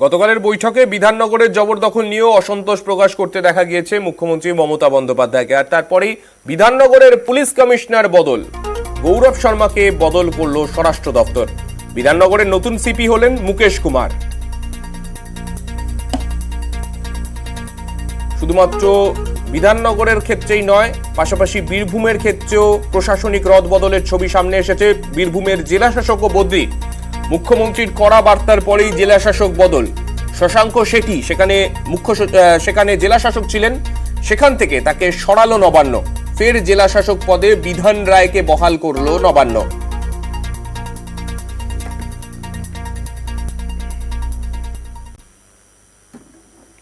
গতকালের বৈঠকে বিধাননগরের জবরদখল নিয়েও অসন্তোষ প্রকাশ করতে দেখা গিয়েছে মুখ্যমন্ত্রী মমতা বন্দ্যোপাধ্যায়কে। আর তারপরেই বিধাননগরের পুলিশ কমিশনার বদল, গৌরব শর্মাকে বদল করল স্বরাষ্ট্র দপ্তর। বিধাননগরের নতুন সিপি হলেন মুকেশ কুমার। শুধুমাত্র বিধাননগরের ক্ষেত্রেই নয়, পাশাপাশি বীরভূমের ক্ষেত্রেও প্রশাসনিক রদবদলের ছবি সামনে এসেছে। বীরভূমের জেলাশাসকও বদলি। মুখ্যমন্ত্রীর কড়া বার্তার পরেই জেলাশাসক বদল। শশাঙ্ক শেঠি সেখানে জেলাশাসক ছিলেন, সেখান থেকে তাকে সরালো নবান্ন। ফের জেলাশাসক পদে বিধান রায়কে বহাল করলো নবান্ন।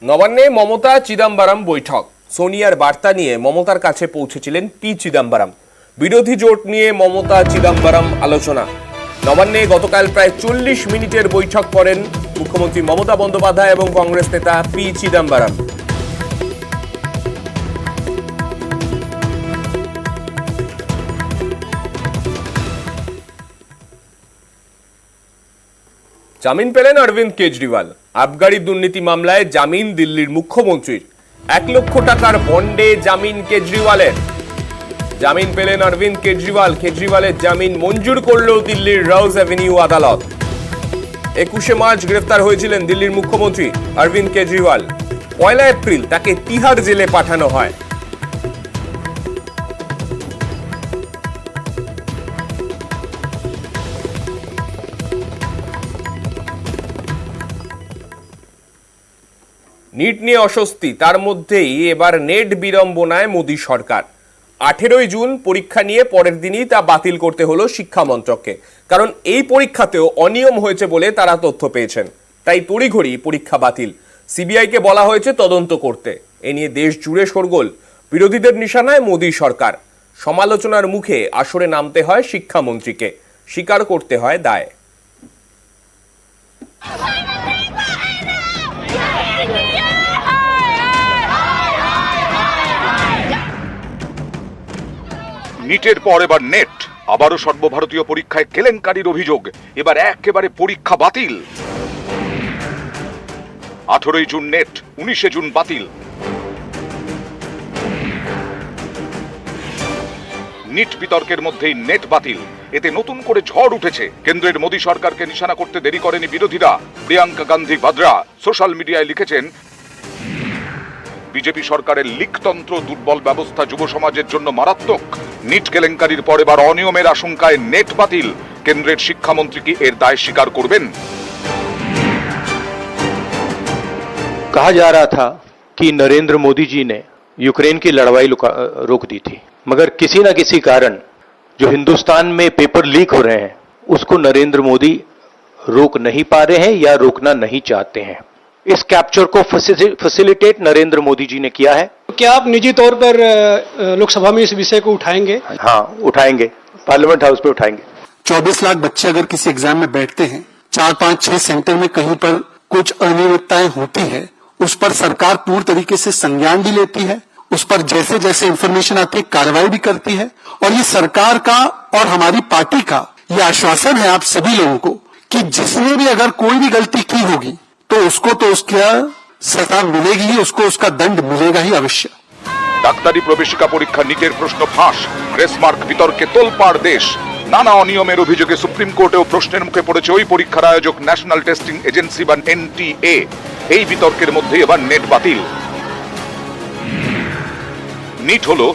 নবান্নে মমতা চিদম্বরম বৈঠক। সোনিয়ার বার্তা নিয়ে মমতার কাছে পৌঁছেছিলেন পি চিদম্বরম। বিরোধী জোট নিয়ে মমতা চিদম্বরম আলোচনা। নবান্নে গতকাল প্রায় 40 মিনিটের বৈঠক করেন মুখ্যমন্ত্রী মমতা বন্দ্যোপাধ্যায় এবং কংগ্রেস নেতা পি চিদম্বরম। জামিন পেলেন অরবিন্দ কেজরিওয়াল। আবগারি দুর্নীতি মামলায় জামিন দিল্লির মুখ্যমন্ত্রীর। 1 লক্ষ টাকার বন্ডে জামিন কেজরিওয়ালের। জামিন পেলেন অরবিন্দ কেজরিওয়াল। কেজরিওয়ালের জামিন মঞ্জুর করল দিল্লির রোজ অ্যাভিনিউ আদালত। 21শে মার্চ গ্রেফতার হয়েছিলেন দিল্লির মুখ্যমন্ত্রী অরবিন্দ কেজরিওয়াল। 1 এপ্রিল তাকে তিহার জেলে পাঠানো হয়। নিট নিয়ে অস্বস্তি, তার মধ্যেই এবার নেট বিড়ম্বনায় মোদী সরকার। 18 জুন পরীক্ষা নিয়ে পরের দিনই তা বাতিল করতে হলো শিক্ষা মন্ত্রককে। কারণ এই পরীক্ষাতেও অনিয়ম হয়েছে বলে তারা তথ্য পেয়েছেন। তাই তড়িঘড়ি পরীক্ষা বাতিল। সিবিআইকে বলা হয়েছে তদন্ত করতে। এ নিয়ে দেশ জুড়ে শোরগোল। বিরোধীদের নিশানায় মোদী সরকার। সমালোচনার মুখে আসরে নামতে হয় শিক্ষামন্ত্রীকে, স্বীকার করতে হয় দায়। নিটের পর এবার নেট। আবারও সর্বভারতীয় পরীক্ষায় কেলেঙ্কারির অভিযোগ। এবার একেবারে পরীক্ষা বাতিল। 18 জুন নেট, 19 জুন বাতিল। নিট বিতর্কের মধ্যেই নেট বাতিল। এতে নতুন করে ঝড় উঠেছে। কেন্দ্রের মোদী সরকারকে নিশানা করতে দেরি করেনি বিরোধীরা। প্রিয়াঙ্কা গান্ধী ভাদ্রা সোশ্যাল মিডিয়ায় লিখেছেন, বিজেপি সরকারের লিকতন্ত্র, দুর্বল ব্যবস্থা যুব সমাজের জন্য মারাত্মক। নিট কেলেঙ্কারির পর এবার অনিয়মের আশঙ্কায় নেট বাতিল। কেন্দ্রের শিক্ষামন্ত্রী কি এর দায় স্বীকার করবেন? कहा जा रहा था कि नरेंद्र मोदी जी ने यूक्रेन की लड़ाई रोक दी थी, मगर किसी न किसी कारण जो हिंदुस्तान में पेपर लीक हो रहे हैं उसको नरेंद्र मोदी रोक नहीं पा रहे हैं या रोकना नहीं चाहते हैं। इस कैप्चर को फैसिलिटेट नरेंद्र मोदी जी ने किया है। क्या आप निजी तौर पर लोकसभा में इस विषय को उठाएंगे? हाँ, उठाएंगे, पार्लियामेंट हाउस पे उठाएंगे। 24 लाख बच्चे अगर किसी एग्जाम में बैठते हैं, 4, 5, 6 सेंटर में कहीं पर कुछ अनियमितताएं होती है, उस पर सरकार पूर्ण तरीके से संज्ञान भी लेती है, उस पर जैसे जैसे इंफॉर्मेशन आती है कार्रवाई भी करती है। और ये सरकार का और हमारी पार्टी का ये आश्वासन है आप सभी लोगों को कि जिसने भी अगर कोई भी गलती की होगी तो उसको तो उसका सजा मिलेगी ही, उसको उसका दंड मिलेगा ही अवश्य। ডাক্তারি প্রবেশিকা পরীক্ষা নিটের প্রশ্ন ফাঁস। গ্রেসমার্ক বিতর্কে তোলপাড় দেশ। নানা অনিয়মের অভিযোগে সুপ্রিম কোর্টেও প্রশ্নের মুখে পড়েছে ওই পরীক্ষার আয়োজক ন্যাশনাল টেস্টিং এজেন্সি বা এনটিএ। এই বিতর্কের মধ্যে এবার নেট বাতিল। নিট হলো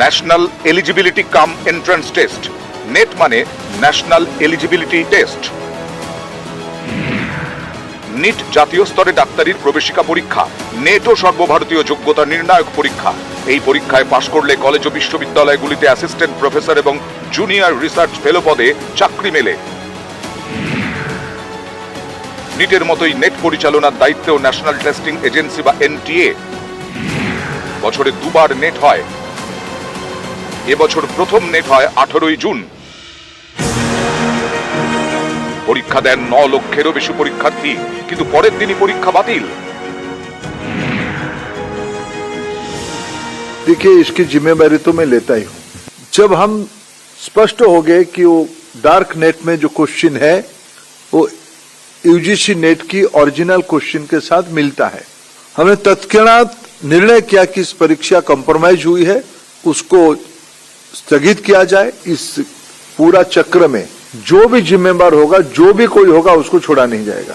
ন্যাশনাল এলিজিবিলিটি কাম এন্ট্রান্স টেস্ট। নেট মানে ন্যাশনাল এলিজিবিলিটি টেস্ট। নিট জাতীয় স্তরে ডাক্তারির প্রবেশিকা পরীক্ষা। নেটও সর্বভারতীয় যোগ্যতা নির্ণায়ক পরীক্ষা। এই পরীক্ষায় পাশ করলে কলেজ ও বিশ্ববিদ্যালয়গুলিতে অ্যাসিস্ট্যান্ট প্রফেসর এবং জুনিয়র রিসার্চ ফেলো পদে চাকরি মেলে। নিটের মতোই নেট পরিচালনার দায়িত্বেও ন্যাশনাল টেস্টিং এজেন্সি বা এনটিএ। বছরে 2 বার নেট হয়। এবছর প্রথম নেট হয় 18 জুন। পরীক্ষা দেন 9 লক্ষেরও বেশি পরীক্ষার্থী, কিন্তু পরের দিনই পরীক্ষা বাতিল। देखिए, इसकी जिम्मेदारी तो मैं लेता ही हूं। जब हम स्पष्ट हो गए कि वो डार्क नेट में जो क्वेश्चन है वो यूजीसी नेट की ओरिजिनल क्वेश्चन के साथ मिलता है। हमने तत्क्षणात निर्णय किया कि इस परीक्षा कॉम्प्रोमाइज हुई है, उसको स्थगित किया जाए। इस पूरा चक्र में जो भी जिम्मेदार होगा, जो भी कोई होगा, उसको छोड़ा नहीं जाएगा।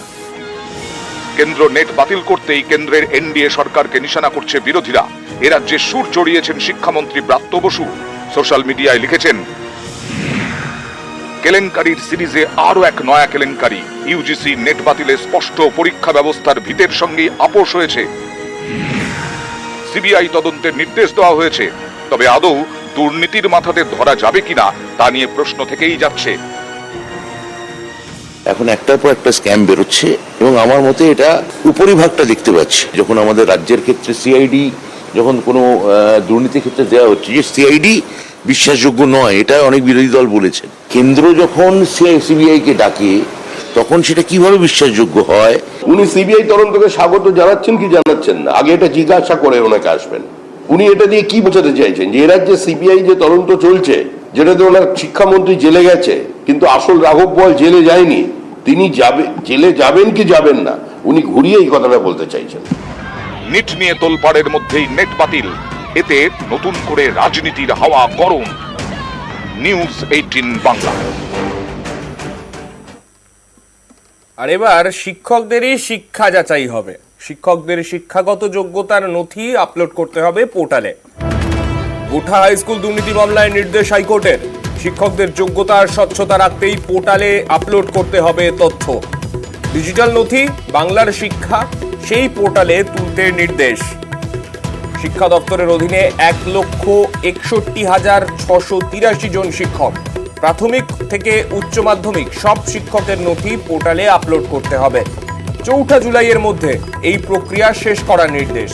কেন্দ্র নেট বাতিল করতেই কেন্দ্রের এনডিএ সরকারকে নিশানা করছে বিরোধীরা। এ রাজ্যে সুর চড়িয়েছেন শিক্ষামন্ত্রী ব্রাত্য বসু। সোশ্যাল মিডিয়ায় লিখেছেন, কেলেঙ্কারির সিরিজে আরো এক নয়া কেলেঙ্কারি। ইউজিসি নেট বাতিলে স্পষ্ট পরীক্ষা ব্যবস্থার ভিতের সঙ্গে আপোষ হয়েছে। সিবিআই তদন্তের নির্দেশ দেওয়া হয়েছে, তবে আদৌ দুর্নীতির মাথাতে ধরা যাবে কিনা তা নিয়ে প্রশ্ন থেকেই যাচ্ছে। এখন একটার পর একটা স্ক্যাম বেরোচ্ছে এবং আমার মতে এটা উপরিভাগটা দেখতে পাচ্ছি। যখন আমাদের রাজ্যের ক্ষেত্রে সিআইডি যখন কোনো দুর্নীতির ক্ষেত্রে দেওয়া হচ্ছে, যে সিআইডি বিশ্বাসযোগ্য নয়, এটা অনেক বিরোধী দল বলেছেন। কেন্দ্র যখন সিবিআই কে ডাকে তখন সেটা কিভাবে বিশ্বাসযোগ্য হয়? উনি সিবিআই তদন্তকে স্বাগত জানাচ্ছেন কি জানাচ্ছেন না, আগে এটা জিজ্ঞাসা করে ওনাকে আসবেন। উনি এটা দিয়ে কি বোঝাতে চাইছেন যে এ রাজ্যে সিবিআই যে তদন্ত চলছে, যেটাতে ওনার শিক্ষামন্ত্রী জেলে গেছে কিন্তু আসল রাঘব বল জেলে যায়নি, তিনি জেলে যাবেন কি যাবেন না, উনি ঘুরিয়ে এই কথাটা বলতে চাইছেন। নিট নিয়ে তোলপাড়ের মধ্যেই নেট বাতিল, এতে নতুন করে রাজনীতির হাওয়া গরম। নিউজ 18 বাংলা। আর এবার শিক্ষকদেরই শিক্ষা যাচাই হবে। শিক্ষকদের শিক্ষাগত যোগ্যতার নথি আপলোড করতে হবে পোর্টালে। গোঠা হাই স্কুল দুর্নীতি মামলায় নির্দেশ হাইকোর্টের। শিক্ষকদের যোগ্যতা আর স্বচ্ছতা রাখতেই পোর্টালে আপলোড করতে হবে তথ্য। ডিজিটাল নথি বাংলার শিক্ষা সেই পোর্টালে তুলতে নির্দেশ। শিক্ষা দপ্তরের অধীনে 1,61,683 জন শিক্ষক, প্রাথমিক থেকে উচ্চ মাধ্যমিক সব শিক্ষকের নথি পোর্টালে আপলোড করতে হবে। 4 জুলাইয়ের মধ্যে এই প্রক্রিয়া শেষ করার নির্দেশ।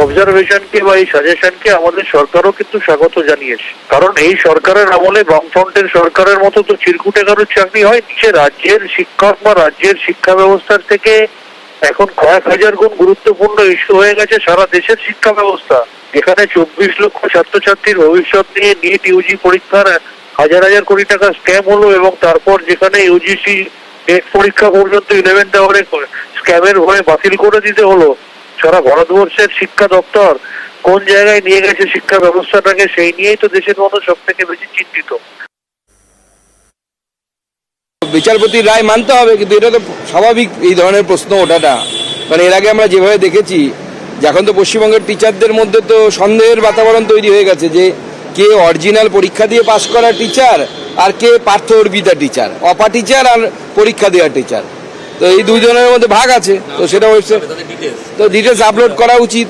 অবজারভেশনকে বা এই সাজেশনকে আমাদের সরকারও কিন্তু স্বাগত জানিয়েছে, কারণ এই সরকারের আমলে বামফ্রন্টের সরকারের মতো তো চিরকুটে কারোর চাকরি হয়। সে রাজ্যের শিক্ষক বা রাজ্যের শিক্ষা ব্যবস্থার থেকে এখন কয়েক হাজার গুণ গুরুত্বপূর্ণ ইস্যু হয়ে গেছে সারা দেশের শিক্ষা ব্যবস্থা। এখানে 24 লক্ষ ছাত্রছাত্রীর ভবিষ্যৎ নিয়ে নিট ইউজি পরীক্ষার হাজার হাজার কোটি টাকা স্ক্যাম হলো, এবং তারপর যেখানে ইউজিসি নেট পরীক্ষা পর্যন্ত 11th আওয়ারে স্ক্যামের ভয়ে বাতিল করে দিতে হলো। সারা ভারতবর্ষের শিক্ষা দপ্তর কোন জায়গায় নিয়ে গেছে শিক্ষা ব্যবস্থাটাকে, সেই নিয়েই তো দেশের মানুষ সব থেকে বেশি চিন্তিত। বিচারপতির রায় মানতে হবে, কিন্তু এটা তো স্বাভাবিক এই ধরনের প্রশ্ন ওঠাটা। কারণ এর আগে আমরা যেভাবে দেখেছি যে এখন তো পশ্চিমবঙ্গের টিচারদের মধ্যে তো সন্দেহের বাতাবরণ তৈরি হয়ে গেছে যে কে অরিজিনাল পরীক্ষা দিয়ে পাশ করা টিচার আর কে পার্থ অর্পিতা টিচার, অপা টিচার আর পরীক্ষা দেওয়া টিচার। তো এই দুজনের মধ্যে ভাগ আছে, তো সেটা হচ্ছে তো ডিটেলস আপলোড করা উচিত।